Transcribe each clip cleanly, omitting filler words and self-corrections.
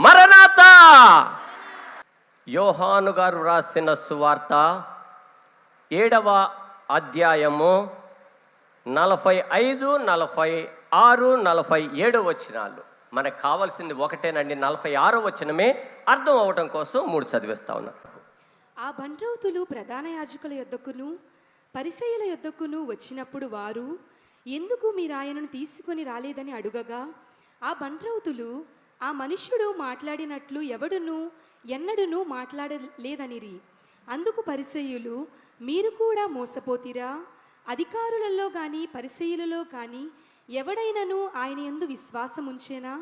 మరణాతా. యోహాను గారు రాసిన సువార్త 7వ అధ్యాయము 45, 46, 47 వచనాలు. మనకు కావాల్సింది ఒకటేనండి, 46వ వచనమే అర్థం అవటం కోసం 3 చదివిస్తా ఉన్నారు. ఆ బంట్రౌతులు ప్రధాన యాజకుల యొద్దకును పరిసయ్యుల యొద్దకును వచ్చినప్పుడు వారు, ఎందుకు మీరు ఆయనను తీసుకొని రాలేదని అడుగగా, ఆ బంట్రౌతులు ఆ మనుష్యుడు మాట్లాడినట్లు ఎవడును ఎన్నడూనూ మాట్లాడలేదనిరి. అందుకు పరిసయ్యులు, మీరు కూడా మోసపోతిరా? అధికారులలో గాని పరిసయ్యులలో గాని ఎవడైనను ఆయన యందు విశ్వాసం ఉంచేనా?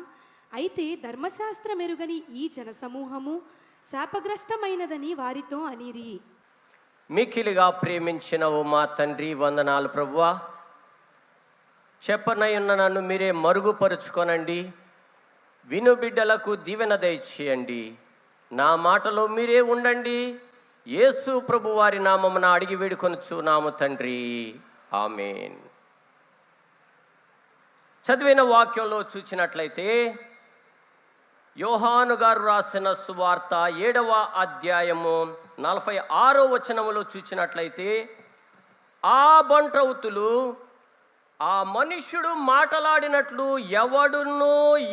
అయితే ధర్మశాస్త్రం ఎరుగని ఈ జనసమూహము శాపగ్రస్తమైనదని వారితో అనిరి. మిక్కిలిగా ప్రేమించిన ఓ మా తండ్రి, వందనాలు ప్రభువా. చెప్పనయున్న నన్ను మీరే మరుగుపరుచుకొనండి. విను బిడ్డలకు దీవెన దయచేయండి. నా మాటలో మీరే ఉండండి. యేసు ప్రభు వారి నామమున అడిగి వేడుకొనుచున్నాము తండ్రి, ఆమేన్. చదివిన వాక్యంలో చూసినట్లయితే యోహాను గారు రాసిన సువార్త 7వ అధ్యాయము 46వ వచనములో చూసినట్లయితే, ఆ బంట్రౌతులు ఆ మనుష్యుడు మాటలాడినట్లు ఎవడునూ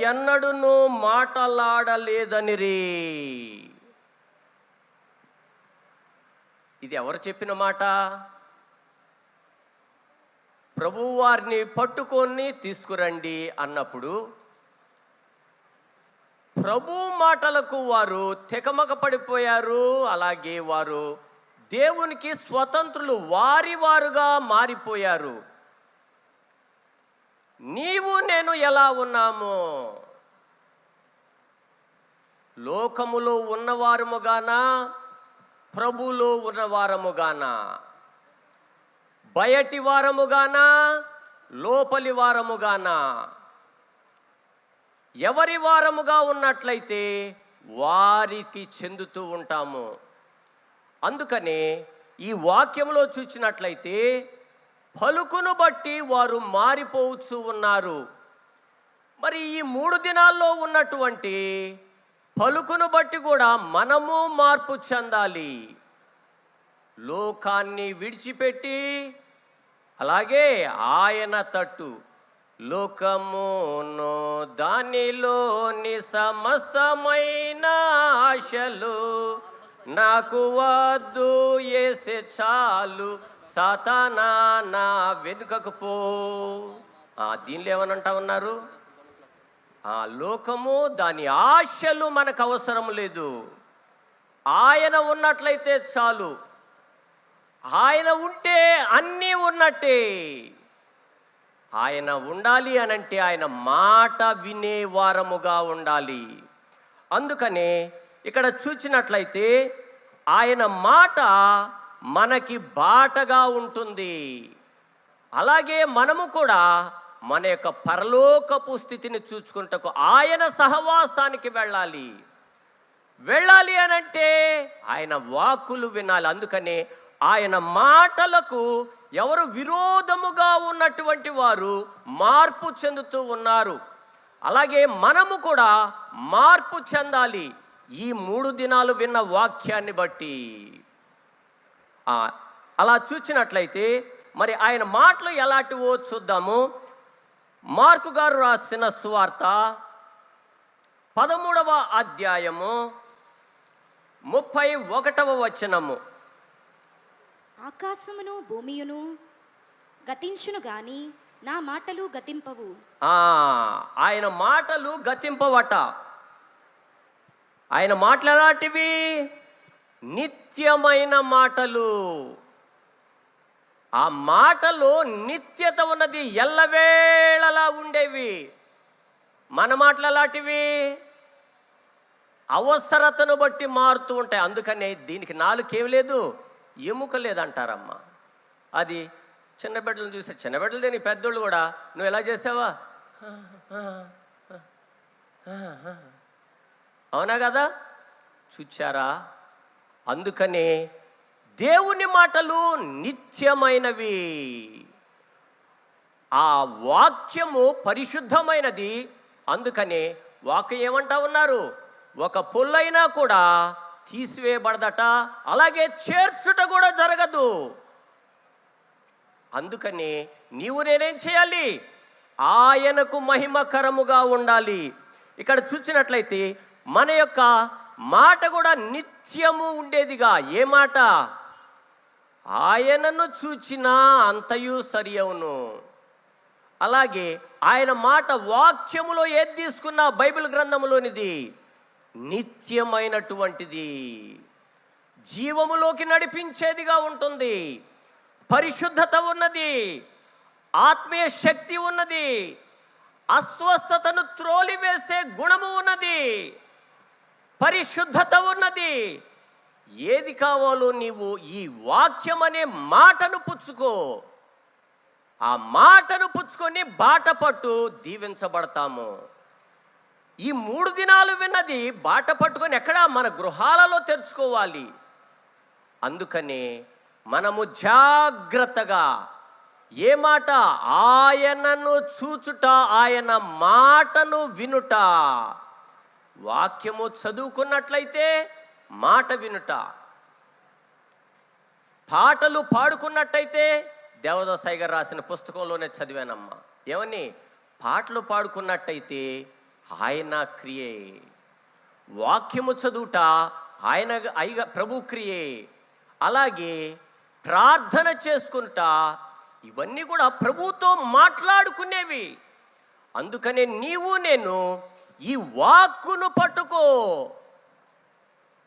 ఎన్నడూనూ మాటలాడలేదనిరి. ఇది ఎవరు చెప్పిన మాట? ప్రభువు వారిని పట్టుకొని తీసుకురండి అన్నప్పుడు ప్రభు మాటలకు వారు తెకమక పడిపోయారు. అలాగే వారు దేవునికి స్వతంత్రులు వారుగా మారిపోయారు. నీవు నేను ఎలా ఉన్నామో, లోకములో ఉన్నవారముగానా ప్రభులో ఉన్నవారముగానా, బయటి వారముగానా లోపలి వారముగానా, ఎవరి వారముగా ఉన్నట్లయితే వారికి చెందుతూ ఉంటాము. అందుకనే ఈ వాక్యంలో చూసినట్లయితే పలుకును బట్టి వారు మారిపోవచ్చు ఉన్నారు. మరి ఈ 3 దినాల్లో ఉన్నటువంటి పలుకును బట్టి కూడా మనము మార్పు చెందాలి. లోకాన్ని విడిచిపెట్టి అలాగే ఆయన తట్టు, లోకమును దానిలోని సమస్తమైన ఆశలు నాకు వద్దు, యేసే చాలు, సాతానా నా వెనుకకు పో. దీనిలో ఏమనంటా ఉన్నారు? లోకము దాని ఆశలు మనకు అవసరం లేదు. ఆయన ఉన్నట్లయితే చాలు. ఆయన ఉంటే అన్నీ ఉన్నట్టే. ఆయన ఉండాలి అనంటే ఆయన మాట వినే వారముగా ఉండాలి. అందుకనే ఇక్కడ చూసినట్లయితే ఆయన మాట మనకి బాటగా ఉంటుంది. అలాగే మనము కూడా మన యొక్క పరలోకపు స్థితిని చూసుకుంటకు ఆయన సహవాసానికి వెళ్ళాలి అనంటే ఆయన వాక్కులు వినాలి. అందుకనే ఆయన మాటలకు ఎవరు విరోధముగా ఉన్నటువంటి వారు మార్పు చెందుతూ ఉన్నారు. అలాగే మనము కూడా మార్పు చెందాలి ఈ 3 దినాలు విన్న వాక్యాన్ని బట్టి. అలా చూసినట్లయితే మరి ఆయన మాటలు ఎలాంటివో చూద్దాము. మార్కు గారు రాసిన సువార్త 13వ అధ్యాయము 31వ వచనము. ఆకాశమును భూమియును గతించును గాని నా మాటలు గతింపవు. ఆయన మాటలు గతింపవట. ఆయన మాటలు ఎలాంటివి? నిత్యమైన మాటలు. ఆ మాటలో నిత్యత ఉన్నది, ఎల్లవేళలా ఉండేవి. మన మాటలు ఎలాంటివి? అవసరతను బట్టి మారుతూ ఉంటాయి. అందుకనే దీనికి నాలుకేం లేదు, ఎముక లేదంటారమ్మా. అది చిన్న బిడ్డలను చూసే, చిన్న బిడ్డలు లేని పెద్దోళ్ళు కూడా నువ్వు ఎలా చేసావా, అవునా కదా, చూచారా? అందుకనే దేవుని మాటలు నిత్యమైనవి. ఆ వాక్యము పరిశుద్ధమైనది. అందుకనే వాక్యం ఏమంటా ఉన్నారు? ఒక పొల్లైనా కూడా తీసివేయబడదట, అలాగే చేర్చుట కూడా జరగదు. అందుకని నీవు నేనేం చేయాలి? ఆయనకు మహిమకరముగా ఉండాలి. ఇక్కడ చూసినట్లయితే మన యొక్క మాట కూడా నిత్యము ఉండేదిగా. ఏ మాట? ఆయనను చూచినా అంతయు సరి అవును. అలాగే ఆయన మాట వాక్యములో ఏది తీసుకున్నా బైబిల్ గ్రంథములోనిది నిత్యమైనటువంటిది, జీవములోకి నడిపించేదిగా ఉంటుంది, పరిశుద్ధత ఉన్నది, ఆత్మీయ శక్తి ఉన్నది, అస్వస్థతను త్రోలివేసే గుణము ఉన్నది, పరిశుద్ధత ఉన్నది. ఏది కావాలో నీవు ఈ వాక్యం అనే మాటను పుచ్చుకో. ఆ మాటను పుచ్చుకొని బాట పట్టు, దీవించబడతాము. ఈ 3 దినాలు విన్నది బాట పట్టుకొని ఎక్కడ? మన గృహాలలో తెరుచుకోవాలి. అందుకనే మనము జాగ్రత్తగా ఏ మాట? ఆయనను చూచుట, ఆయన మాటను వినుట. వాక్యము చదువుకున్నట్లయితే మాట వినుట, పాటలు పాడుకున్నట్టయితే దేవదాసాయి గారు రాసిన పుస్తకంలోనే చదివానమ్మా. ఏమని? పాటలు పాడుకున్నట్టయితే ఆయన క్రియే, వాక్యము చదువుట ఆయన ప్రభు క్రియే, అలాగే ప్రార్థన చేసుకుంటా, ఇవన్నీ కూడా ప్రభుతో మాట్లాడుకునేవి. అందుకనే నీవు నేను ఈ వాక్కును పట్టుకో.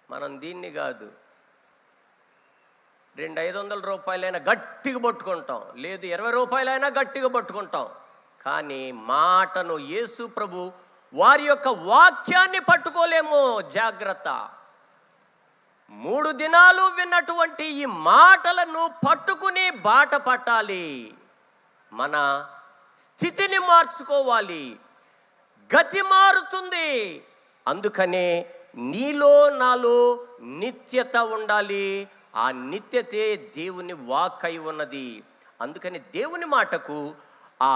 మనం దీన్ని కాదు 200-500 రూపాయలైనా గట్టిగా పట్టుకుంటాం, లేదు 20 రూపాయలైనా గట్టిగా పట్టుకుంటాం. కానీ మాటను, యేసు ప్రభు వారి యొక్క వాక్యాన్ని పట్టుకోలేము. జాగ్రత్త. 3 దినాలు విన్నటువంటి ఈ మాటలను పట్టుకుని బాట పట్టాలి. మన స్థితిని మార్చుకోవాలి. గతి మారుతుంది. అందుకనే నీలో నాలో నిత్యత ఉండాలి. ఆ నిత్యతే దేవుని వాక్ అయి ఉన్నది. అందుకని దేవుని మాటకు ఆ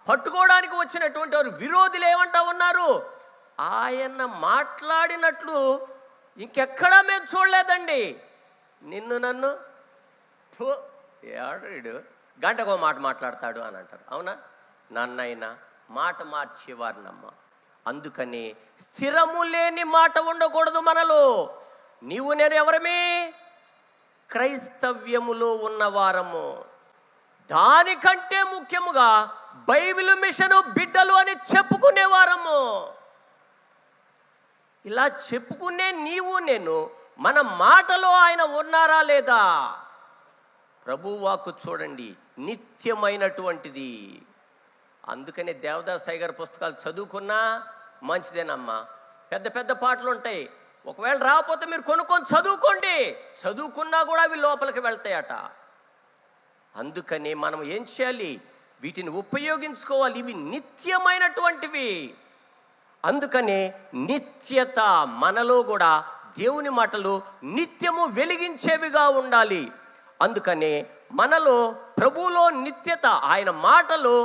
పట్టుకోవడానికి వచ్చినటువంటి వారు విరోధులు ఏమంటా ఉన్నారు? ఆయన మాట్లాడినట్లు ఇంకెక్కడా మేము చూడలేదండి. నిన్ను నన్ను ఏడు గంటకో మాట మాట్లాడతాడు అని అంటారు. అవునా? నన్నైనా మాట మార్చేవారినమ్మ. అందుకని స్థిరము లేని మాట ఉండకూడదు మనలో. నీవు నేను ఎవరమే? క్రైస్తవ్యములో ఉన్నవారము. దానికంటే ముఖ్యముగా బైబిల్ మిషను బిడ్డలు అని చెప్పుకునేవారము. ఇలా చెప్పుకునే నీవు నేను మన మాటలో ఆయన ఉన్నారా లేదా? ప్రభు వాక్కు చూడండి, నిత్యమైనటువంటిది. అందుకనే దేవదాసాయి గారి పుస్తకాలు చదువుకున్నా మంచిదేనమ్మా. పెద్ద పెద్ద పాటలు ఉంటాయి, ఒకవేళ రాకపోతే మీరు కొనుక్కొని చదువుకోండి. చదువుకున్నా కూడా అవి లోపలికి వెళ్తాయట. అందుకని మనం ఏం చేయాలి? వీటిని ఉపయోగించుకోవాలి. ఇవి నిత్యమైనటువంటివి. అందుకనే నిత్యత మనలో కూడా దేవుని మాటలు నిత్యము వెలిగించేవిగా ఉండాలి. అందుకనే మనలో ప్రభువులో నిత్యత, ఆయన మాటలో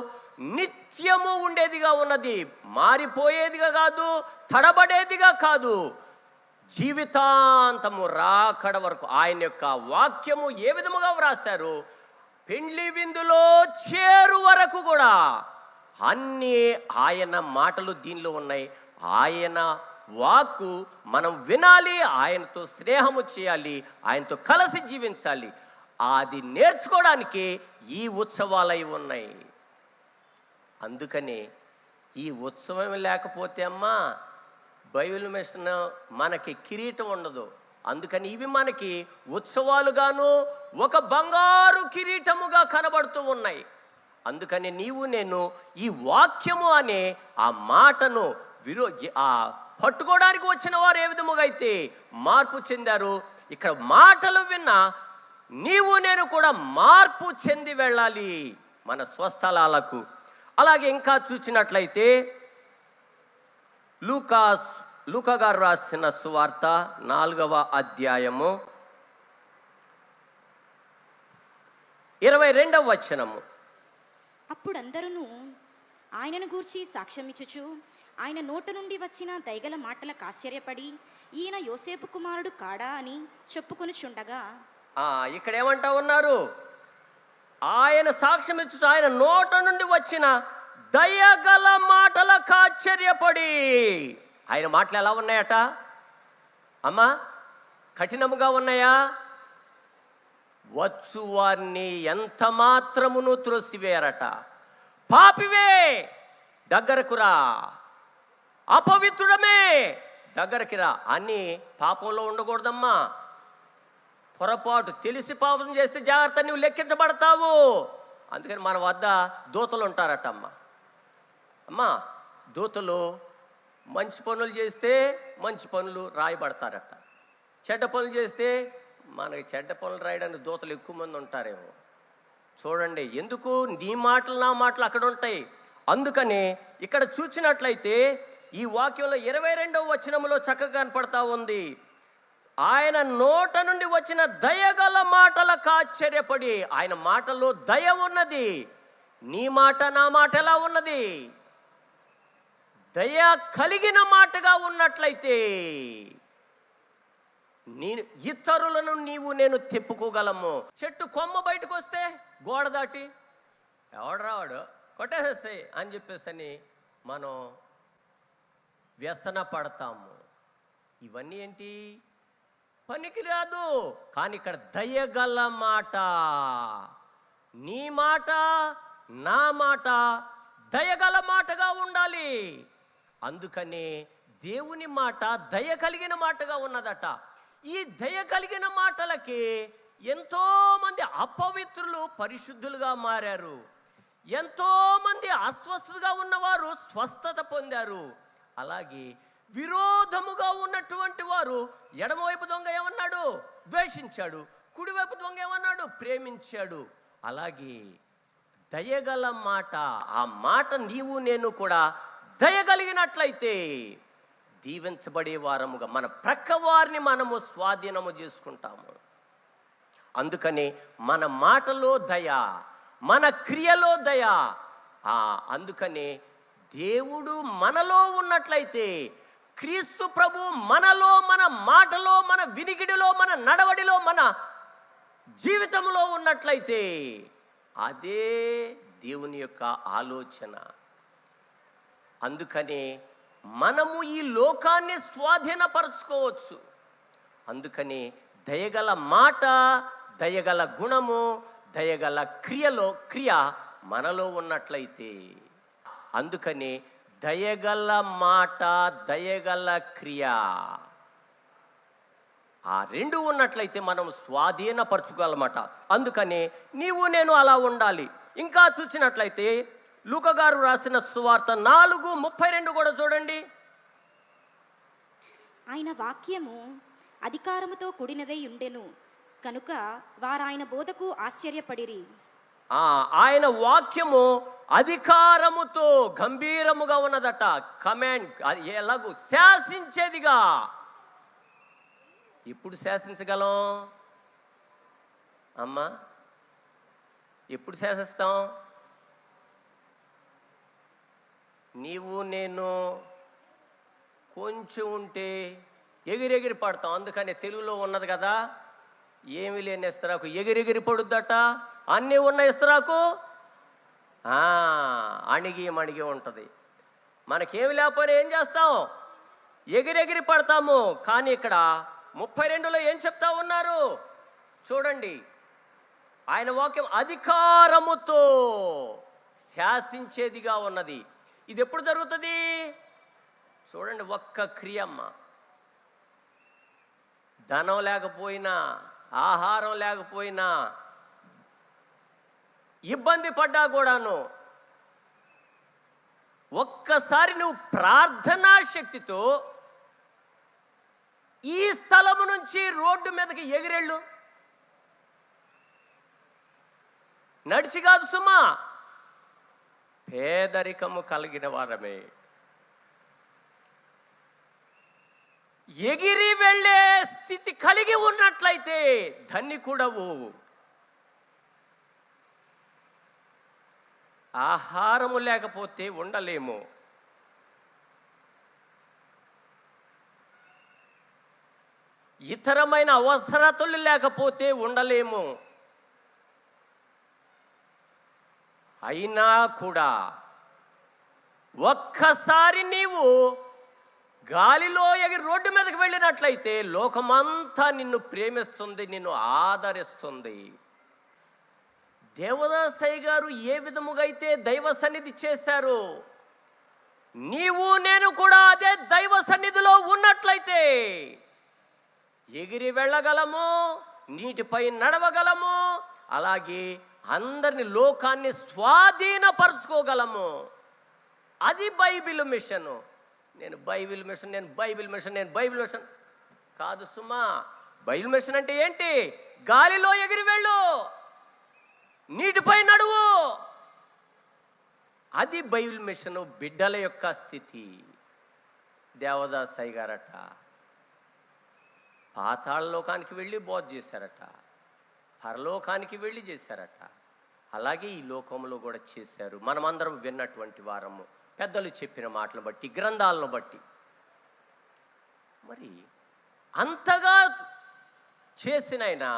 నిత్యము ఉండేదిగా ఉన్నది. మారిపోయేదిగా కాదు, తడబడేదిగా కాదు. జీవితాంతము రాకడ వరకు ఆయన యొక్క వాక్యము ఏ విధముగా వ్రాశారు? పెండ్లి విందులో చేరు వరకు కూడా అన్నీ ఆయన మాటలు దీనిలో ఉన్నాయి. ఆయన వాక్కు మనం వినాలి, ఆయనతో స్నేహము చేయాలి, ఆయనతో కలిసి జీవించాలి. అది నేర్చుకోవడానికి ఈ ఉత్సవాలై ఉన్నాయి. అందుకని ఈ ఉత్సవం లేకపోతే అమ్మా బైబిల్ మిషన్ మనకి కిరీటం ఉండదు. అందుకని ఇవి మనకి ఉత్సవాలుగాను ఒక బంగారు కిరీటముగా కనబడుతూ ఉన్నాయి. అందుకని నీవు నేను ఈ వాక్యము అనే ఆ మాటను పట్టుకోవడానికి వచ్చిన వారు ఏ విధముగా అయితే మార్పు చెందారు, ఇక్కడ మాటలు విన్న నీవు నేను కూడా మార్పు చెంది వెళ్ళాలి మన స్వస్థలాలకు. అలాగే ఇంకా చూసినట్లయితే లూకా గారు రాసిన సువార్త 4వ అధ్యాయము 22వ వచనము. అప్పుడందరూ ఆయనను గూర్చి సాక్ష్యమిచ్చుచు ఆయన నోటి నుండి వచ్చిన దయగల మాటలకు ఆశ్చర్యపడి ఈయన యోసేపు కుమారుడు కాడా అని చెప్పుకొనిచుండగా ఇక్కడ ఏమంటా ఉన్నారు? ఆయన సాక్ష్యం ఇచ్చు ఆయన నోట నుండి వచ్చిన దయగల మాటలకు ఆశ్చర్యపడి. ఆయన మాటలు ఎలా ఉన్నాయట అమ్మా? కఠినముగా ఉన్నాయా? వచ్చు వారిని ఎంత మాత్రమును త్రోసివేయరట. పాపివే దగ్గరకు రా, అపవిత్రుడమే దగ్గరికి రా అని. పాపంలో ఉండకూడదమ్మా. పొరపాటు తెలిసి పాపం చేస్తే జాగ్రత్త, నువ్వు లెక్కించబడతావు. అందుకని మన వద్ద దూతలు ఉంటారట అమ్మా. దూతలు మంచి పనులు చేస్తే మంచి పనులు రాయబడతారట. చెడ్డ పనులు చేస్తే మనకి చెడ్డ పనులు రాయడానికి దూతలు ఎక్కువ మంది ఉంటారేమో. చూడండి, ఎందుకు నీ మాటలు నా మాటలు అక్కడ ఉంటాయి. అందుకని ఇక్కడ చూసినట్లయితే ఈ వాక్యంలో 22వ వచనంలో చక్కగా కనపడతా ఉంది. ఆయన నోట నుండి వచ్చిన దయగల మాటలకు ఆశ్చర్యపడి. ఆయన మాటలో దయ ఉన్నది. నీ మాట నా మాట ఎలా ఉన్నది? దయ కలిగిన మాటగా ఉన్నట్లయితే ఇతరులను నేను తెప్పుకోగలము. చెట్టు కొమ్మ బయటకు వస్తే గోడ దాటి ఎవడరావాడు కొట్టేసేస్తాయి అని చెప్పేసి మనం వ్యసన పడతాము. ఇవన్నీ ఏంటి? పనికి రాదు. కానీ ఇక్కడ దయగల మాట, నీ మాట నా మాట దయగల మాటగా ఉండాలి. అందుకని దేవుని మాట దయ కలిగిన మాటగా ఉన్నదట. ఈ దయ కలిగిన మాటలకి ఎంతో మంది అపవిత్రులు పరిశుద్ధులుగా మారారు. ఎంతో మంది అస్వస్థతగా ఉన్నవారు స్వస్థత పొందారు. అలాగే విరోధముగా ఉన్నటువంటి వారు, ఎడమవైపు దొంగ ఏమన్నాడు? ద్వేషించాడు. కుడివైపు దొంగ ఏమన్నాడు? ప్రేమించాడు. అలాగే దయగల మాట, ఆ మాట నీవు నేను కూడా దయగలిగినట్లయితే దీవించబడే వారముగా మన ప్రక్క వారిని మనము స్వాధీనము చేసుకుంటాము. అందుకని మన మాటలో దయ, మన క్రియలో దయ. అందుకని దేవుడు మనలో ఉన్నట్లయితే, క్రీస్తు ప్రభు మనలో, మన మాటలో, మన వినికిడిలో, మన నడవడిలో, మన జీవితంలో ఉన్నట్లయితే అదే దేవుని యొక్క ఆలోచన. అందుకని మనము ఈ లోకాన్ని స్వాధీనపరచుకోవచ్చు. అందుకని దయగల మాట, దయగల గుణము, దయగల క్రియ మనలో ఉన్నట్లయితే, అందుకని దయగల మాట, దయగల క్రియ ఆ రెండు ఉన్నట్లయితే మనం స్వాధీనపరచుకోవాలన్నమాట. అందుకని నీవు నేను అలా ఉండాలి. ఇంకా చూసినట్లయితే లూకా గారు రాసిన సువార్త 4:32 కూడా చూడండి. ఆయన వాక్యము అధికారముతో కూడినదై ఉండెను కనుక వారు ఆయన బోధకు ఆశ్చర్యపడిరి. ఆయన వాక్యము అధికారముతో గంభీరముగా ఉన్నదట. కమాండ్, ఎలాగూ శాసించేదిగా. ఎప్పుడు శాసించగలం అమ్మా? ఎప్పుడు శాసిస్తాం? నీవు నేను కొంచెం ఉంటే ఎగిరెగిరి పడతాం. అందుకని తెలుగులో ఉన్నది కదా, ఏమి లేని ఇస్తరాకు ఎగిరెగిరి పడుద్దట, అన్నీ ఉన్న ఇస్తరాకు అణిగి మణిగి ఉంటుంది. మనకేమి లేకపోయినా ఏం చేస్తాం? ఎగిరెగిరి పడతాము. కానీ ఇక్కడ 32లో ఏం చెప్తా ఉన్నారు చూడండి. ఆయన వాక్యం అధికారముతో శాసించేదిగా ఉన్నది. ఇది ఎప్పుడు జరుగుతుంది చూడండి. ఒక్క క్రియమ్మ, ధనం లేకపోయినా, ఆహారం లేకపోయినా, ఇబ్బంది పడ్డా కూడాను ఒక్కసారి నువ్వు ప్రార్థనా శక్తితో ఈ స్థలము నుంచి రోడ్డు మీదకి ఎగిరెళ్ళు. నడిచి కాదు సుమా, పేదరికము కలిగిన వారమే ఎగిరి వెళ్ళే స్థితి కలిగి ఉన్నట్లయితే ధన్యకుడవు. ఆహారము లేకపోతే ఉండలేము. ఇతరమైన అవసరతలు లేకపోతే ఉండలేము. అయినా కూడా ఒక్కసారి నీవు గాలిలో ఎగిరి రోడ్డు మీదకి వెళ్ళినట్లయితే లోకమంతా నిన్ను ప్రేమిస్తుంది, నిన్ను ఆదరిస్తుంది. దేవదాసయ్య గారు ఏ విధముగా అయితే దైవ సన్నిధి చేశారు, నీవు నేను కూడా అదే దైవ సన్నిధిలో ఉన్నట్లయితే ఎగిరి వెళ్ళగలము, నీటిపై నడవగలము, అలాగే అందరిని లోకాన్ని స్వాధీనపరచుకోగలము. అది బైబిల్ మిషను. నేను బైబిల్ మిషన్ కాదు సుమా. బైబిల్ మిషన్ అంటే ఏంటి? గాలిలో ఎగిరి వెళ్ళు, నీటిపై నడువు. అది బైబిల్ మిషను. బిడ్డల యొక్క స్థితి. దేవదాసయ్య గారట పాతాళ లోకానికి వెళ్ళి బోధ చేశారట, పరలోకానికి వెళ్ళి చేశారట. అలాగే ఈ లోకంలో కూడా చేశారు. మనమందరం విన్నటువంటి వారము, పెద్దలు చెప్పిన మాటలు బట్టి, గ్రంథాలను బట్టి. మరి అంతగా చేసినైనా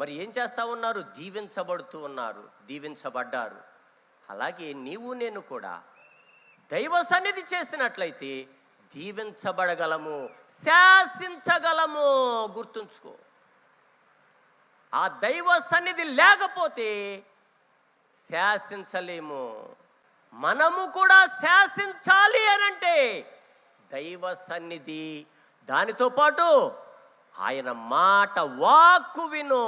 మరి ఏం చేస్తూ ఉన్నారు? దీవించబడుతూ ఉన్నారు, దీవించబడ్డారు. అలాగే నీవు నేను కూడా దైవ సన్నిధి చేసినట్లయితే దీవించబడగలము, శాసించగలము. గుర్తుంచుకో, ఆ దైవ సన్నిధి లేకపోతే శాసించలేము. మనము కూడా శాసించాలి అనంటే దైవ సన్నిధి, దానితో పాటు ఆయన మాట, వాక్కు విను.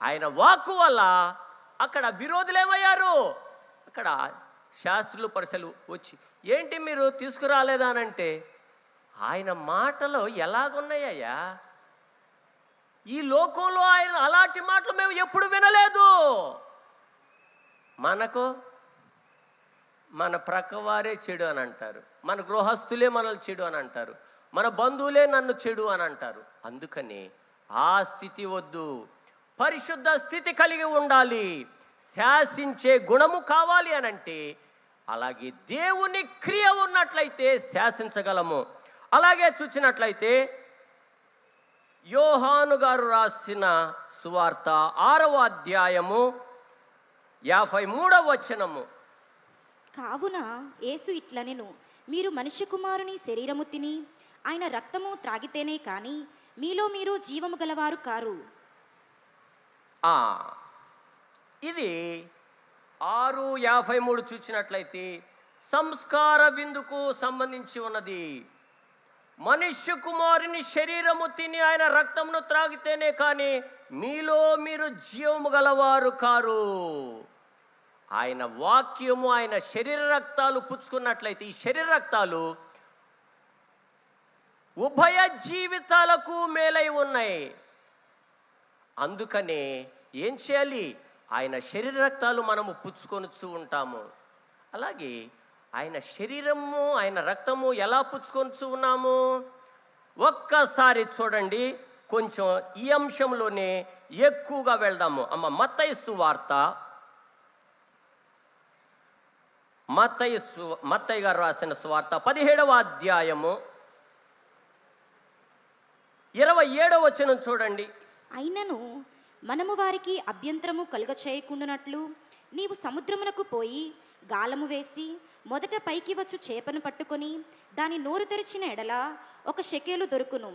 ఆయన వాక్కు వల్ల అక్కడ విరోధులు ఏమయ్యారు? అక్కడ శాస్త్రులు పరిసలు వచ్చి, ఏంటి మీరు తీసుకురాలేదా అనంటే, ఆయన మాటలు ఎలాగున్నాయ్యా? ఈ లోకంలో ఆయన అలాంటి మాటలు మేము ఎప్పుడు వినలేదు. మనకు మన ప్రక్కవారే చెడు అని అంటారు, మన గృహస్థులే మనల్ని చెడు అని అంటారు, మన బంధువులే నన్ను చెడు అని అంటారు. అందుకని ఆ స్థితి వద్దు. పరిశుద్ధ స్థితి కలిగి ఉండాలి. శాసించే గుణము కావాలి అనంటే అలాగే దేవుని క్రియ ఉన్నట్లయితే శాసించగలము. అలాగే చూసినట్లయితే యోహాను గారు రాసిన సువార్త 6వ అధ్యాయము 53వ వచనము. కావున యేసు ఇట్లనెను, మీరు మనుష్య కుమారుని శరీరము తిని ఆయన రక్తము త్రాగితేనే కాని మీలో మీరు జీవము గలవారు కారు. ఇది 6:53 చూసినట్లయితే సంస్కార విందుకు సంబంధించి ఉన్నది. మనుష్య కుమారుని శరీరము తిని ఆయన రక్తమును త్రాగితేనే కానీ మీలో మీరు జీవము గలవారు కారు. ఆయన వాక్యము, ఆయన శరీర రక్తాలు పుచ్చుకున్నట్లయితే ఈ శరీర రక్తాలు ఉభయ జీవితాలకు మేలై ఉన్నాయి. అందుకనే ఏం చేయాలి? ఆయన శరీర రక్తాలు మనము పుచ్చుకొనుచు ఉంటాము. అలాగే ఆయన శరీరము, ఆయన రక్తము ఎలా పుచ్చుకొనుచు ఉన్నాము? ఒక్కసారి చూడండి, కొంచెం ఈ అంశంలోనే ఎక్కువగా వెళ్దాము. మత్తయి సువార్త, మత్తయి గారు రాసిన సువార్త 17వ అధ్యాయము 27వ వచనం చూడండి. అయినను మనము వారికి అభ్యంతరము కలుగ చేయకుండానట్లు నీవు సముద్రమునకు పోయి గాలము వేసి మొదట పైకి వచ్చు చేపను పట్టుకొని దాని నోరు తెరిచిన ఎడల 1 షెకెలు దొరుకును.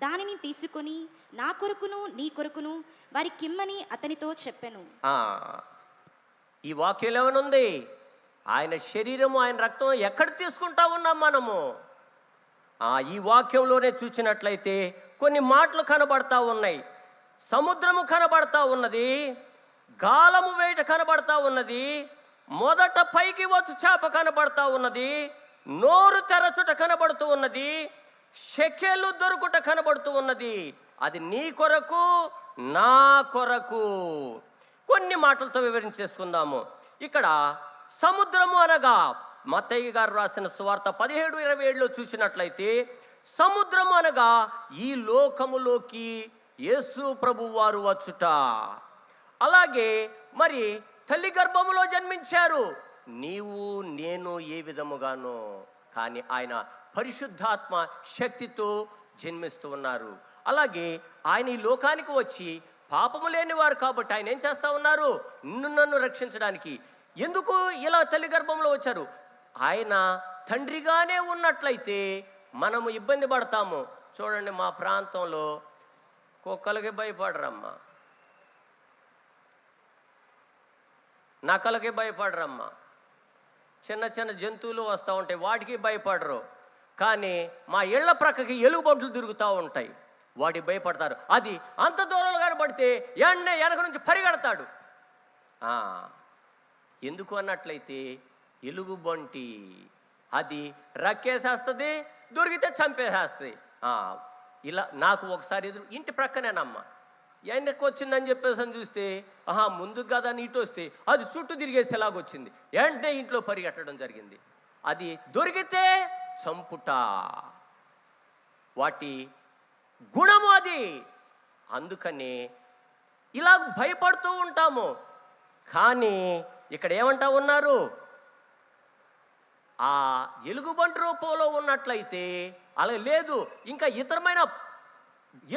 దానిని తీసుకొని నా కొరకును నీ కొరకును వారి కిమ్మని అతనితో చెప్పెను. ఈ వాక్యం ఏమనుంది? ఆయన శరీరము, ఆయన రక్తం ఎక్కడ తీసుకుంటా ఉన్నాం మనము? ఈ వాక్యంలోనే చూసినట్లయితే కొన్ని మాటలు కనబడతా ఉన్నాయి. సముద్రము కనబడతా ఉన్నది, గాలము వేట కనబడతా ఉన్నది, మొదట పైకి వచ్చు చేప కనబడతా ఉన్నది, నోరు తెరచుట కనబడుతూ ఉన్నది, షెకెలు దొరుకుట కనబడుతూ ఉన్నది. అది నీ కొరకు, నా కొరకు. కొన్ని మాటలతో వివరించేసుకుందాము. ఇక్కడ సముద్రము అనగా మత్తయి గారు రాసిన సువార్త 17:27లో చూసినట్లయితే సముద్రము అనగా ఈ లోకములోకి యేసు ప్రభు వారు వచ్చుట. అలాగే మరి తల్లి గర్భములో జన్మించారు నీవు నేను ఏ విధముగానో, కానీ ఆయన పరిశుద్ధాత్మ శక్తితో జన్మిస్తూ ఉన్నారు. అలాగే ఆయన ఈ లోకానికి వచ్చి పాపము లేని వారు కాబట్టి ఆయన ఏం చేస్తా ఉన్నారు? నన్ను రక్షించడానికి. ఎందుకు ఇలా తల్లి గర్భంలో వచ్చారు? ఆయన తండ్రిగానే ఉన్నట్లయితే మనము ఇబ్బంది పడతాము. చూడండి, మా ప్రాంతంలో కుక్కలకి భయపడరమ్మా, నక్కలకి భయపడరమ్మా, చిన్న చిన్న జంతువులు వస్తూ ఉంటాయి, వాటికి భయపడరు. కానీ మా ఇళ్ల ప్రక్కకి ఎలుగుబంట్లు తిరుగుతూ ఉంటాయి, వాటికి భయపడతారు. అది అంత దూరంలో కనబడితే వెనక నుంచి పరిగెడతాడు. ఎందుకు అన్నట్లయితే ఎలుగుబంటి అది రక్కేసేస్తుంది, దొరికితే చంపేసేస్తుంది. ఇలా నాకు ఒకసారి ఇంటి ప్రక్కనేనమ్మా, ఎండకు వచ్చిందని చెప్పేసి అని చూస్తే ముందుకు కదా నీటి వస్తే అది చుట్టూ తిరిగేసేలాగొచ్చింది. వెంటనే ఇంట్లో పరిగెట్టడం జరిగింది. అది దొరికితే చంపుట, వాటి గుణము అది. అందుకని ఇలా భయపడుతూ ఉంటాము. కానీ ఇక్కడ ఏమంటా ఉన్నారు? ఆ ఎలుగుబంటి రూపంలో ఉన్నట్లయితే అలా లేదు, ఇంకా ఇతరమైన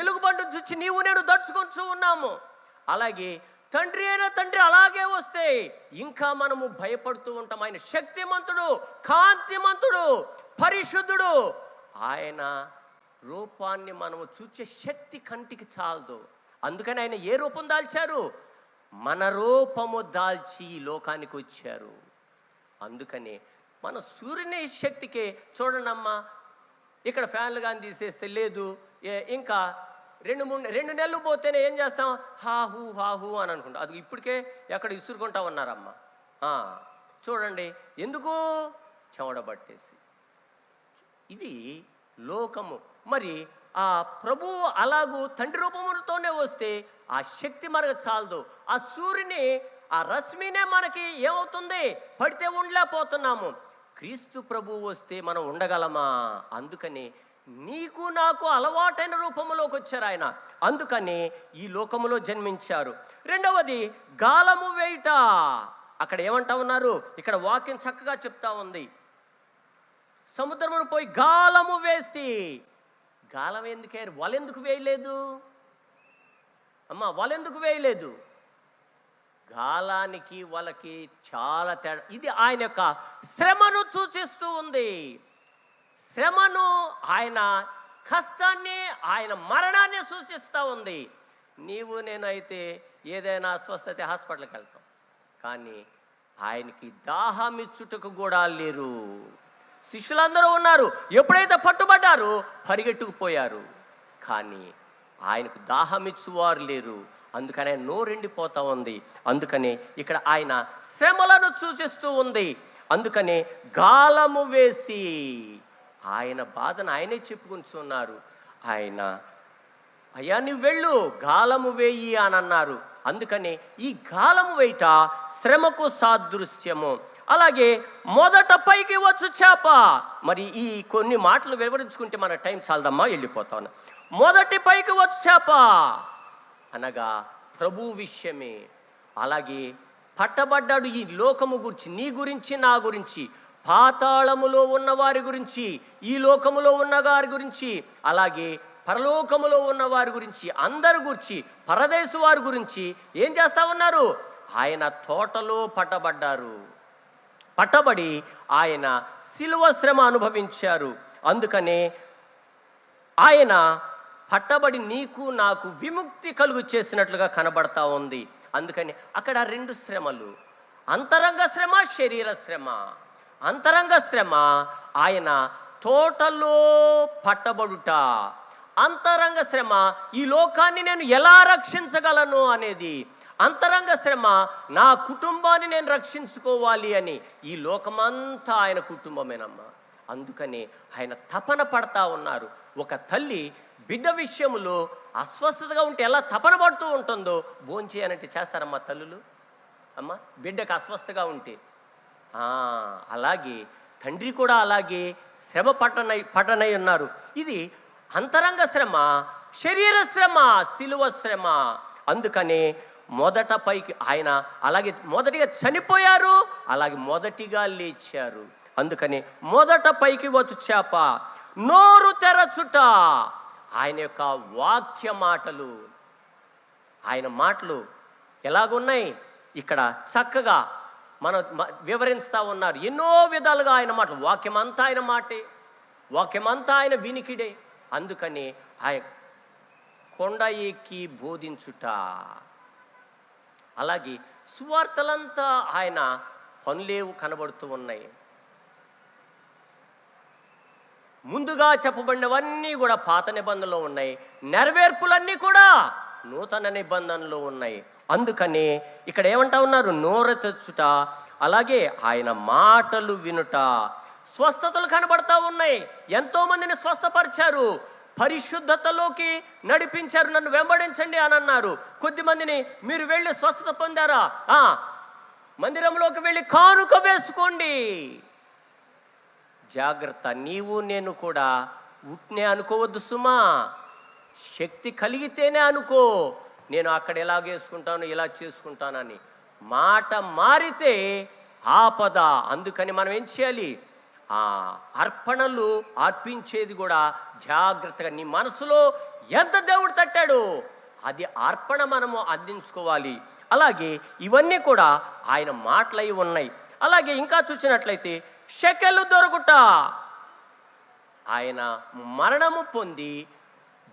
ఎలుగుబంటు చూచి నీవు నేను దడుచుకుంటూ ఉన్నాము. అలాగే తండ్రి అయిన తండ్రి అలాగే వస్తే ఇంకా మనము భయపడుతూ ఉంటాం. ఆయన శక్తిమంతుడు, కాంతిమంతుడు, పరిశుద్ధుడు. ఆయన రూపాన్ని మనము చూచే శక్తి కంటికి చాలదు. అందుకని ఆయన ఏ రూపం దాల్చారు? మన రూపము దాల్చి ఈ లోకానికి వచ్చారు. అందుకని మన సూర్యుని శక్తికే చూడండమ్మా, ఇక్కడ ఫ్యాన్లు కానీ తీసేస్తే లేదు, ఇంకా 2 నెలలు పోతేనే ఏం చేస్తాం? హాహూ అని అనుకుంటాం. అది ఇప్పటికే ఎక్కడ ఇసురుకుంటా ఉన్నారమ్మా. చూడండి, ఎందుకు? చెమట పట్టేసి. ఇది లోకము. మరి ఆ ప్రభువు అలాగూ తండ్రి రూపముతోనే వస్తే ఆ శక్తి మనకు చాలదు. ఆ సూర్యుని ఆ రశ్మినే మనకి ఏమవుతుంది? పడితే ఉండలేకపోతున్నాము. క్రీస్తు ప్రభువు వస్తే మనం ఉండగలమా? అందుకని నీకు నాకు అలవాటైన రూపంలోకి వచ్చారు ఆయన. అందుకని ఈ లోకములో జన్మించారు. రెండవది గాలము వేయుట. అక్కడ ఏమంటా ఉన్నారు? ఇక్కడ వాక్యం చక్కగా చెప్తా ఉంది. సముద్రమును పోయి గాలము వేసి. గాలం ఎందుకే? వాళ్ళెందుకు వేయలేదు అమ్మా? వాళ్ళెందుకు వేయలేదు? గాలానికి వాళ్ళకి చాలా తేడా. ఇది ఆయన యొక్క శ్రమను సూచిస్తూ ఉంది. శ్రమను, ఆయన కష్టాన్ని, ఆయన మరణాన్ని సూచిస్తూ ఉంది. నీవు నేనైతే ఏదైనా అస్వస్థత హాస్పిటల్కి వెళ్తాం, కానీ ఆయనకి దాహం ఇచ్చుటకు కూడా లేరు. శిష్యులందరూ ఉన్నారు, ఎప్పుడైతే పట్టుబడ్డారు పరిగెట్టుకుపోయారు, కానీ ఆయనకు దాహం ఇచ్చువారు లేరు. అందుకనే నోరెండిపోతా ఉంది. అందుకనే ఇక్కడ ఆయన శ్రమలను సూచిస్తూ ఉంది. అందుకనే గాలము వేసి ఆయన బాధను ఆయనే చెప్పుకుంటున్నారు. ఆయన అయ్యా నువ్వు వెళ్ళు, గాలము వేయి అని అన్నారు. అందుకని ఈ గాలము వేయట శ్రమకు సాదృశ్యము. అలాగే మొదట పైకి వచ్చు చేప. మరి ఈ కొన్ని మాటలు వివరించుకుంటే మన టైం చాలదమ్మా, వెళ్ళిపోతాను. మొదటి పైకి వచ్చు చేప అనగా ప్రభు విషయమే. అలాగే పట్టబడ్డాడు ఈ లోకము గురించి, నీ గురించి, నా గురించి, పాతాళములో ఉన్న వారి గురించి, ఈ లోకములో ఉన్న వారి గురించి, అలాగే పరలోకములో ఉన్న వారి గురించి, అందరి గురించి, పరదేశు వారి గురించి ఏం చేస్తా ఉన్నారు? ఆయన తోటలో పట్టబడ్డారు. పట్టబడి ఆయన శిలువ శ్రమ అనుభవించారు. అందుకనే ఆయన పట్టబడి నీకు నాకు విముక్తి కలుగు చేసినట్లుగా కనబడతా ఉంది. అందుకని అక్కడ 2 శ్రమలు, అంతరంగ శ్రమ, శరీర శ్రమ. అంతరంగ శ్రమ ఆయన తోటలో పట్టబడుట. అంతరంగ శ్రమ ఈ లోకాన్ని నేను ఎలా రక్షించగలను అనేది. అంతరంగ శ్రమ నా కుటుంబాన్ని నేను రక్షించుకోవాలి అని. ఈ లోకమంతా ఆయన కుటుంబమేనమ్మా. అందుకని ఆయన తపన పడతా ఉన్నారు. ఒక తల్లి బిడ్డ విషయంలో అస్వస్థతగా ఉంటే ఎలా తపన పడుతూ ఉంటుందో భోంచేయనంటే చేస్తారమ్మా తల్లులు. అమ్మ బిడ్డకు అస్వస్థగా ఉంటే అలాగే తండ్రి కూడా అలాగే శ్రమ పట్టనై ఉన్నారు. ఇది అంతరంగ శ్రమ, శరీర శ్రమ, శిలువ శ్రమ. అందుకనే మొదట పైకి ఆయన అలాగే మొదటిగా చనిపోయారు, అలాగే మొదటిగా లేచారు. అందుకని మొదట పైకి వచ్చు చేప, నోరు తెరచుట. ఆయన యొక్క వాక్య మాటలు, ఆయన మాటలు ఎలాగున్నాయి ఇక్కడ చక్కగా వివరిస్తూ ఉన్నారు. ఎన్నో విధాలుగా ఆయన మాటలు, వాక్యమంతా ఆయన మాటే, వాక్యమంతా ఆయన వినికిడే. అందుకని ఆయన కొండ ఎక్కి బోధించుట, అలాగే సువార్తలంతా ఆయన పనులేవు కనబడుతూ ఉన్నాయి. ముందుగా చెప్పబడినవన్నీ కూడా పాత నిబంధనలో ఉన్నాయి, నెరవేర్పులన్నీ కూడా నూతన నిబంధనలో ఉన్నాయి. అందుకని ఇక్కడ ఏమంటా ఉన్నారు? నోరు తెచ్చుట, అలాగే ఆయన మాటలు వినుట. స్వస్థతలు కనబడతా ఉన్నాయి. ఎంతో మందిని స్వస్థపరిచారు, పరిశుద్ధతలోకి నడిపించారు. నన్ను వెంబడించండి అని అన్నారు. కొద్దిమందిని మీరు వెళ్ళి స్వస్థత పొందారా? మందిరంలోకి వెళ్ళి కానుక వేసుకోండి. జాగ్రత్త, నీవు నేను కూడా ఉట్నే అనుకోవద్దు సుమా. శక్తి కలిగితేనే అనుకో, నేను అక్కడ ఎలాగేసుకుంటాను ఇలా చేసుకుంటానని. మాట మారితే ఆపద. అందుకని మనం ఏం చేయాలి? అర్పణలు అర్పించేది కూడా జాగ్రత్తగా, నీ మనసులో ఎంత దేవుడు తట్టాడు అది అర్పణ మనము అందించుకోవాలి. అలాగే ఇవన్నీ కూడా ఆయన మాటలై ఉన్నాయి. అలాగే ఇంకా చూసినట్లయితే షెకెలు దొరుకుట, ఆయన మరణము పొంది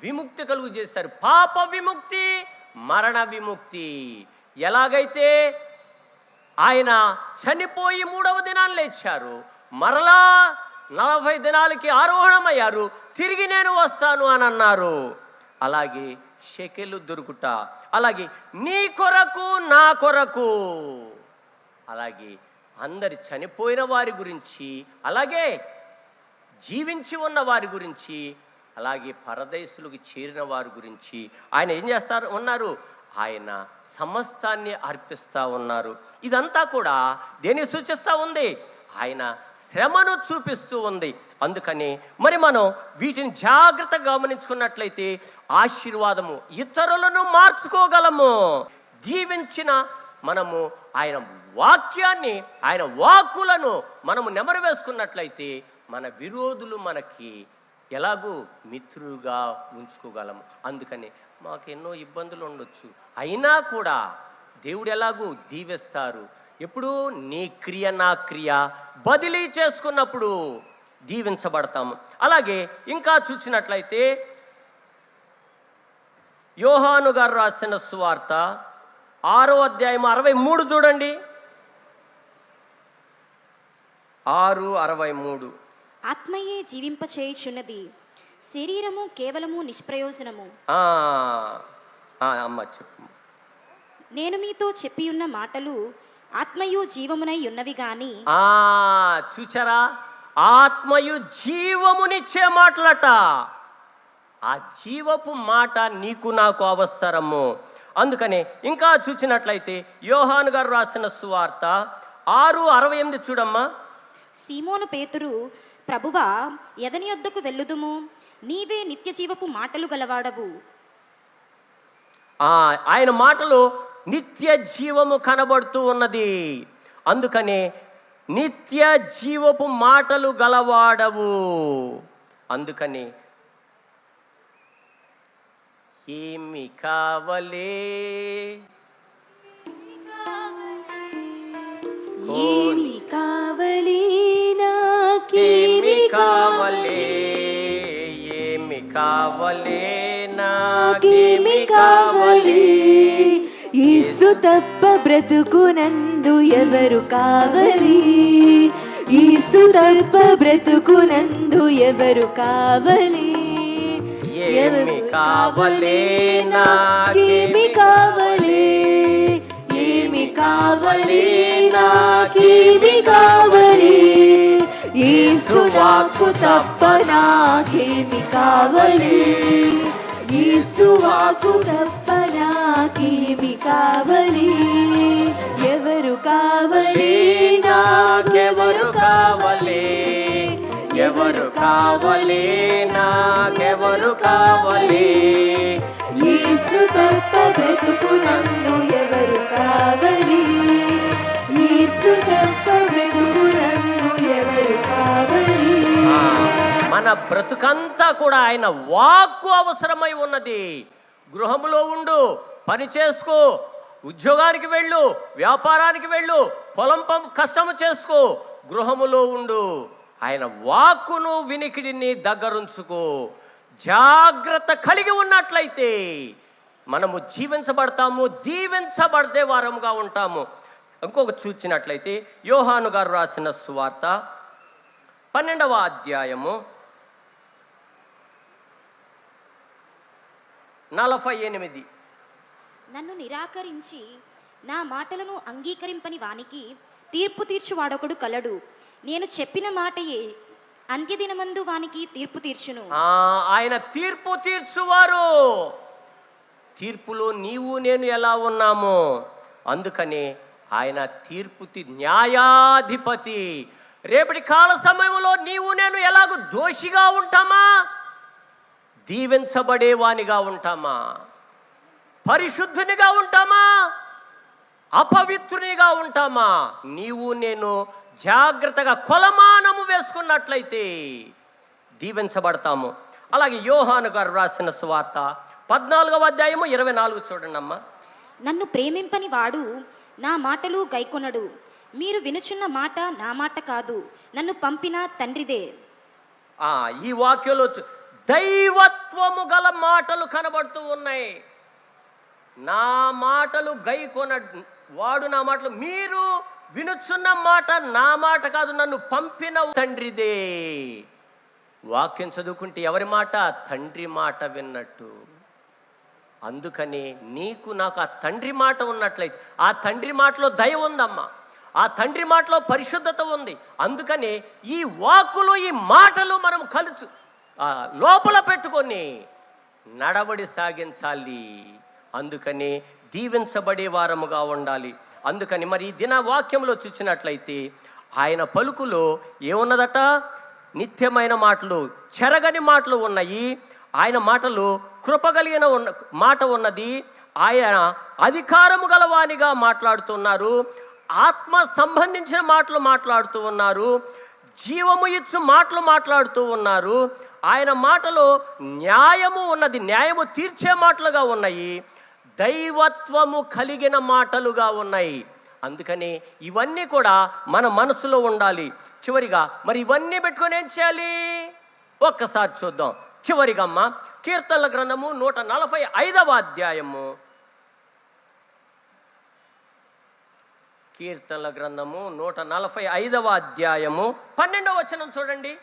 విముక్తి కలుగు చేశారు. పాప విముక్తి, మరణ విముక్తి. ఎలాగైతే ఆయన చనిపోయి 3వ దినాన్ని లేచారు, మరలా 40 దినాలకి ఆరోహణమయ్యారు, తిరిగి నేను వస్తాను అని అన్నారు. అలాగే షెకెలు దొరుకుట, అలాగే నీ కొరకు నా కొరకు, అలాగే అందరి చనిపోయిన వారి గురించి, అలాగే జీవించి ఉన్న వారి గురించి, అలాగే పరదేశులకు చేరిన వారి గురించి ఆయన ఏం చేస్తారు ఉన్నారు? ఆయన సమస్తాన్ని అర్పిస్తూ ఉన్నారు. ఇదంతా కూడా దేన్ని సూచిస్తూ ఉంది? ఆయన శ్రమను చూపిస్తూ ఉంది. అందుకని మరి మనం వీటిని జాగ్రత్తగా గమనించుకున్నట్లయితే ఆశీర్వాదము, ఇతరులను మార్చుకోగలము. దీవించిన మనము ఆయన వాక్యాన్ని, ఆయన వాక్కులను మనము నెమరు వేసుకున్నట్లయితే మన విరోధులు మనకి ఎలాగూ మిత్రులుగా ఉంచుకోగలము. అందుకని మాకు ఎన్నో ఇబ్బందులు ఉండొచ్చు, అయినా కూడా దేవుడు ఎలాగూ దీవిస్తారు. ఎప్పుడు నీ క్రియ నా క్రియ బదిలీ చేసుకున్నప్పుడు దీవించబడతాము. అలాగే ఇంకా చూసినట్లయితే యోహాను గారు రాసిన సువార్త 6వ అధ్యాయం 63 చూడండి. 6:63. ఆత్మయే జీవింపచేయుచున్నది, శరీరము కేవలము నిష్ప్రయోజనము. అమ్మ చెప్పు. నేను మీతో చెప్పియున్న మాటలు ఆత్మయు జీవమునై ఉన్నవి గాని. చూచారా? ఆత్మయు జీవమునిచ్చే మాటలట. ఆ జీవపు మాట నీకు నాకు అవసరము. అందుకనే ఇంకా చూసినట్లయితే యోహాను గారు రాసిన సువార్త 6:68 చూడమ్మా. సీమోను పేతురు, ప్రభువా, ఎవని యొద్దకు వెళ్ళుదుము? నీవే నిత్య జీవపు మాటలు గలవాడవు. ఆయన మాటలు నిత్య జీవము కనబడుతూ ఉన్నది. అందుకనే నిత్య జీవపు మాటలు గలవాడవు. అందుకని ఏమి కావలే, ఏమి కావలే, నాకేమి కావలే, ఏమి కావలే, నాకేమి కావలే, యేసు తప్ప బ్రతుకునందు ఎవరు కావలి, యేసు తప్ప బ్రతుకునందు ఎవరు కావలి, ఏమి కావలే, నాకేమి కావలే, ఏమి కావలే, నాకేమి కావలే, యేసు వాక్కు తప్ప నాకేమి కావలే, యేసు వాక్కు తప్ప నాకేమి కావలి, ఎవరు కావలి, నాకెవరు కావలి, ఎవరు కావలే, నాకెవరు కావలే, యేసు తప్ప బ్రతుకునందు ఎవరు కావలి, యేసు తప్ప బ్రతుకునందు ఎవరు కావలి. మన బ్రతుకంతా కూడా ఆయన వాక్కు అవసరమై ఉన్నది. గృహములో ఉండు, పని చేసుకో, ఉద్యోగానికి వెళ్ళు, వ్యాపారానికి వెళ్ళు, పొలం కష్టము చేసుకో, గృహములో ఉండు. ఆయన వాక్కును వినికిడిని దగ్గరుంచుకో. జాగ్రత్త కలిగి ఉన్నట్లయితే మనము జీవించబడతాము, దీవించబడే వారముగా ఉంటాము. ఇంకొక చూచినట్లయితే యోహాను గారు రాసిన సువార్త 12వ అధ్యాయము 48. నన్ను నిరాకరించి నా మాటలను అంగీకరింపని వానికి తీర్పు తీర్చువాడొకడు కలడు. నేను చెప్పిన మాటయే అంత్యదినమందు వానికి తీర్పు తీర్చును. ఆయన తీర్పు తీర్చువారు. తీర్పులో నీవు నేను ఎలా ఉన్నామో, అందుకనే ఆయన న్యాయాధిపతి. రేపటి కాల సమయంలో నీవు నేను ఎలాగో దోషిగా ఉంటామా, దీవించబడేవానిగా ఉంటామా, పరిశుద్ధునిగా ఉంటామా, అపవిత్రునిగా ఉంటామా? నీవు నేను జాగ్రత్తగా కొలమానము వేసుకున్నట్లయితే దీవించబడతాము. అలాగే యోహాను గారు రాసిన సువార్త 14వ అధ్యాయము 24 చూడండి అమ్మా. నన్ను ప్రేమింపని వాడు నా మాటలు గైకొనడు. మీరు వినుచున్న మాట నా మాట కాదు, నన్ను పంపిన తండ్రిదే. ఈ వాక్యంలో దైవత్వము గల మాటలు కనబడుతూ ఉన్నాయి. నా మాటలు గైకొన వాడు నా మాటలు, మీరు వినుచున్న మాట నా మాట కాదు, నన్ను పంపిన తండ్రిదే. వాక్యం చదువుకుంటే ఎవరి మాట? తండ్రి మాట విన్నట్టు. అందుకని నీకు నాకు ఆ తండ్రి మాట ఉన్నట్లయితే, ఆ తండ్రి మాటలో దయ ఉందమ్మా, ఆ తండ్రి మాటలో పరిశుద్ధత ఉంది. అందుకని ఈ వాక్కులు, ఈ మాటలు మనం లోపల పెట్టుకొని నడవడి సాగించాలి. అందుకని దీవించబడే వారముగా ఉండాలి. అందుకని మరి ఈ దిన వాక్యంలో చూసినట్లయితే ఆయన పలుకులో ఏమున్నదట? నిత్యమైన మాటలు, చెరగని మాటలు ఉన్నాయి. ఆయన మాటలు కృపగలిగిన మాట ఉన్నది. ఆయన అధికారము గలవానిగా మాట్లాడుతున్నారు. ఆత్మ సంబంధించిన మాటలు మాట్లాడుతూ ఉన్నారు. జీవము ఇచ్చు మాటలు మాట్లాడుతూ ఉన్నారు. ఆయన మాటలో న్యాయము ఉన్నది, న్యాయము తీర్చే మాటలుగా ఉన్నాయి, దైవత్వము కలిగిన మాటలుగా ఉన్నాయి. అందుకని ఇవన్నీ కూడా మన మనసులో ఉండాలి. చివరిగా మరి ఇవన్నీ పెట్టుకొని ఏం చేయాలి? ఒక్కసారి చూద్దాం. చివరిగా అమ్మ, కీర్తనల గ్రంథము 145వ అధ్యాయము, కీర్తనల గ్రంథము 145వ అధ్యాయము 12వ వచనం చూడండి.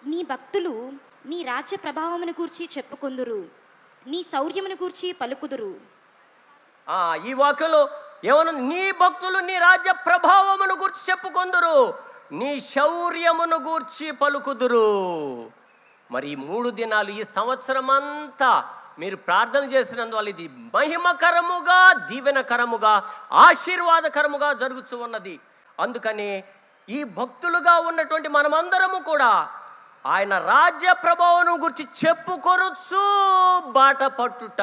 నీ భక్తులు నీ రాజ్య ప్రభావమును గూర్చి చెప్పుకొందురు, నీ శౌర్యమును గూర్చి పలుకుదురు. ఈ వాక్యంలో ఏమన్నా? నీ భక్తులు నీ రాజ్య ప్రభావమును గూర్చి చెప్పుకొందురు, నీ శౌర్యమును గూర్చి పలుకుదురు. మరి ఈ 3 దినాలు, ఈ సంవత్సరం అంతా మీరు ప్రార్థన చేసినందువల్ల ఇది మహిమకరముగా, దీవెనకరముగా, ఆశీర్వాదకరముగా జరుగుతూ ఉన్నది. అందుకని ఈ భక్తులుగా ఉన్నటువంటి మనమందరము కూడా ఆయన రాజ్య ప్రభావం గురించి చెప్పుకొనుచు బాట పట్టుట,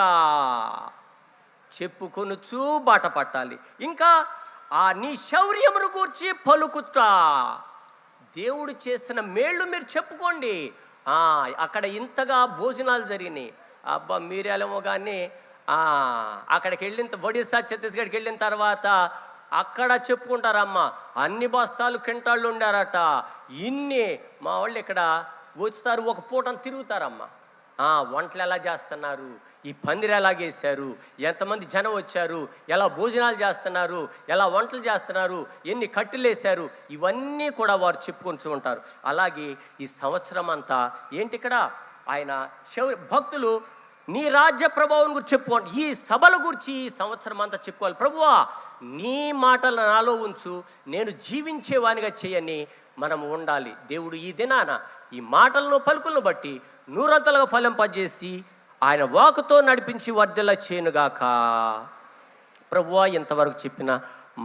చెప్పుకొనుచు బాట పట్టాలి. ఇంకా నీ శౌర్యమును గూర్చి పలుకుట, దేవుడు చేసిన మేళ్ళు మీరు చెప్పుకోండి. అక్కడ ఇంతగా భోజనాలు జరిగినాయి, అబ్బా మీరేమో కానీ అక్కడికి వెళ్ళిన ఒడిశా, ఛత్తీస్గఢ్కి వెళ్ళిన తర్వాత అక్కడ చెప్పుకుంటారమ్మా, అన్ని బస్తాలు కింటాళ్ళు ఉండారట. ఇన్ని మా వాళ్ళు ఇక్కడ వచ్చుతారు, ఒక పూటను తిరుగుతారమ్మా. వంటలు ఎలా చేస్తున్నారు, ఈ పందిరి ఎలాగేశారు, ఎంతమంది జనం వచ్చారు, ఎలా భోజనాలు చేస్తున్నారు, ఎలా వంటలు చేస్తున్నారు, ఎన్ని కట్టెలు వేశారు, ఇవన్నీ కూడా వారు చెప్పుకుంటూ ఉంటారు. అలాగే ఈ సంవత్సరం అంతా ఏంటి ఇక్కడ ఆయన భక్తులు నీ రాజ్య ప్రభావం గురించి చెప్పుకోండి. ఈ సభల గురించి ఈ సంవత్సరం అంతా చెప్పుకోవాలి. ప్రభువా నీ మాటలు నాలో ఉంచు, నేను జీవించేవానిగా చేయని మనం ఉండాలి. దేవుడు ఈ దినాన ఈ మాటలను, పలుకులను బట్టి నూరంతలుగా ఫలింపజేసి ఆయన వాకుతో నడిపించి వర్ధల చేయనుగాక. ప్రభువా ఇంతవరకు చెప్పిన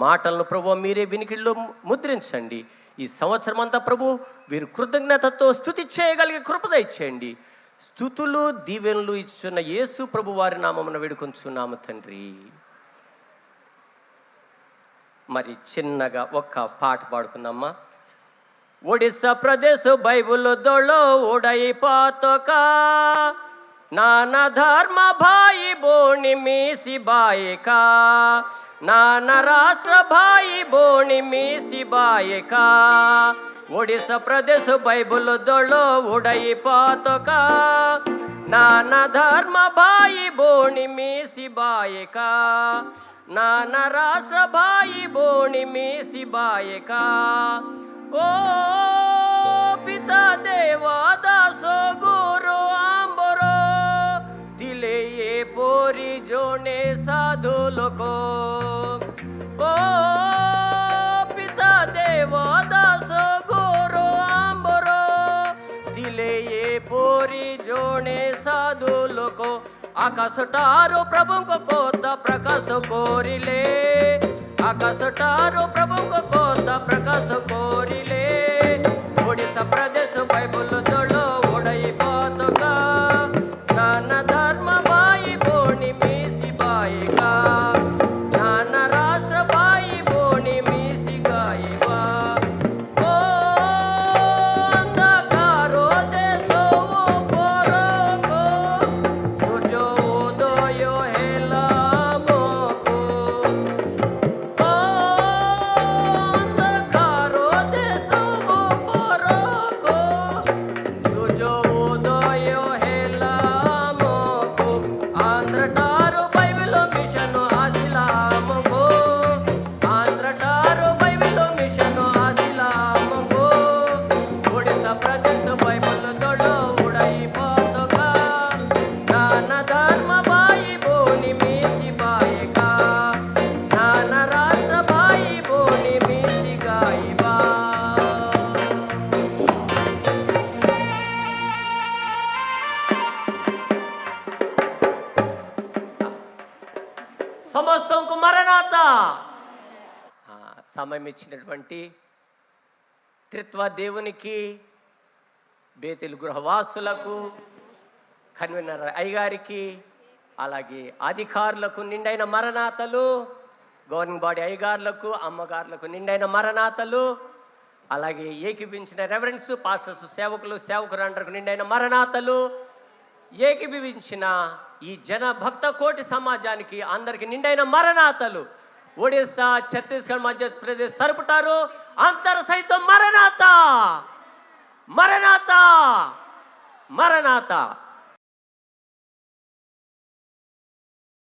మాటలను ప్రభువా మీరే వినికిడిలో ముద్రించండి. ఈ సంవత్సరం అంతా ప్రభు వీరు కృతజ్ఞతతో స్తుతి చేయగలిగే కృపద ఇచ్చేయండి. స్తుతులు దీవెనలు ఇచ్చున్న యేసు ప్రభు వారి నామమున వేడుకొంచున్నాము తండ్రి. మరి చిన్నగా ఒక్క పాట పాడుకుందామా. ಒಡಿಸ್ಸಾ ಪ್ರದೇಶ ಬೈಬುಲ್ ದೊಳು ಉಡೈ ಪಾತಕ ನಾನಾ ಧರ್ಮ ಭಾಯಿ ಬೋಣಿ ಮೀಸಿ ಬಾಯಿಕ ನಾನಾ ರಾಷ್ಟ್ರ ಭಾಯಿ ಬೋಣಿ ಮೀಸಿ ಬಾಯಿಕ ಒಡಿಸ್ಸಾ ಪ್ರದೇಶ ಬೈಬುಲ್ ದೊಳು ಉಡೈ ಪಾತಕ ನಾನಾ ಧರ್ಮ ಭಾಯಿ ಬೋಣಿ ಮೀಸಿ ಬಾಯಿಕ ನಾನಾ ರಾಷ್ಟ್ರ ಭಾಯಿ ಬೋಣಿ ಮೀಸಿ ಬಾಯಿಕ ಓ ಪಿತಾ ದೇವಾ ದಾಸೋ ಗುರು ಆಂಬರೋ ದಿಲೆ ये पोरी जोने साधु लोको ओ पिता देवा दासो गुरु आंबरो दिले ये पोरी जोने साधु लोको आकाशटारो प्रभुको कोत प्रकाश कोरिले आकाशटारो प्रभुको कोत प्रकाश कोरिले ओडिसा प्रदेश बाइबल दೊಳು ಒಡೈ ಪಾತಕ ನಾನಾ ಧರ್ಮ ಬಾಯಿ ಬೋಣಿ ಮೀಸಿ ಬಾಯಿಕ ನಾನಾ ರಾಷ್ಟ್ರ ಬಾಯಿ ಬೋಣಿ ಮೀಸಿ ಗಾಯಿಕ ಓ ಅಂಧಕಾರೋ ದೇಶವು ಪರಕೋ ಸೂರ್ಯ ಉದಯ ಹೇಳ ಮೋಕೋ ಓ ಅಂಧಕಾರೋ ದೇಶವು ಪರಕೋ ಸೂರ್ಯ ಉದಯ ಹೇಳ ಮೋಕೋ ಆಂಧ್ರಟಾರು ಬೈಬಲ್ ಮಿಷನ್ ಆಸಿಲಾಮಗೋ ಆಂಧ್ರಟಾರು ಬೈಬಲ್ ಮಿಷನ್ ಆಸಿಲಾಮಗೋ ಒಡಿಸ್ಸಾ ಪ್ರದೇಶ ಬೈಬಲ್ ದೊಳು ಉಡೈ ಪಾತಕ ನಾನಾ ಧರ್ಮ ಬಾಯಿ ಬೋಣಿ ಮೀಸಿ ಬಾಯಿಕ ನಾನಾ ರಾಷ್ಟ್ರ ಬಾಯಿ ಬೋಣಿ ಮೀಸಿ ಗಾಯಿಬಾ సమస్తంకు మరణాత సమయం ఇచ్చినటువంటి త్రిత్వ దేవునికి బేతేలు గృహవాసులకు కన్వీనర్ అయ్యగారికి అలాగే అధికారులకు నిండైన మరణాతలు గవర్నింగ్ బాడీ అయ్యగారులకు అమ్మగారులకు నిండైన మరణాతలు అలాగే ఏకీభించిన రెవరెన్స్ పాస్టర్స్ సేవకులు సేవకురాండ్రకు నిండైన మరణాతలు ఏకీభవించిన ఈ జన భక్త కోటి సమాజానికి అందరికి నిండైన మరణాతలు ఒడిస్సా ఛత్తీస్గఢ్ మధ్యప్రదేశ్ తరుపుటారు అంతర్ సైతం మరణాత మరణాత మరణాత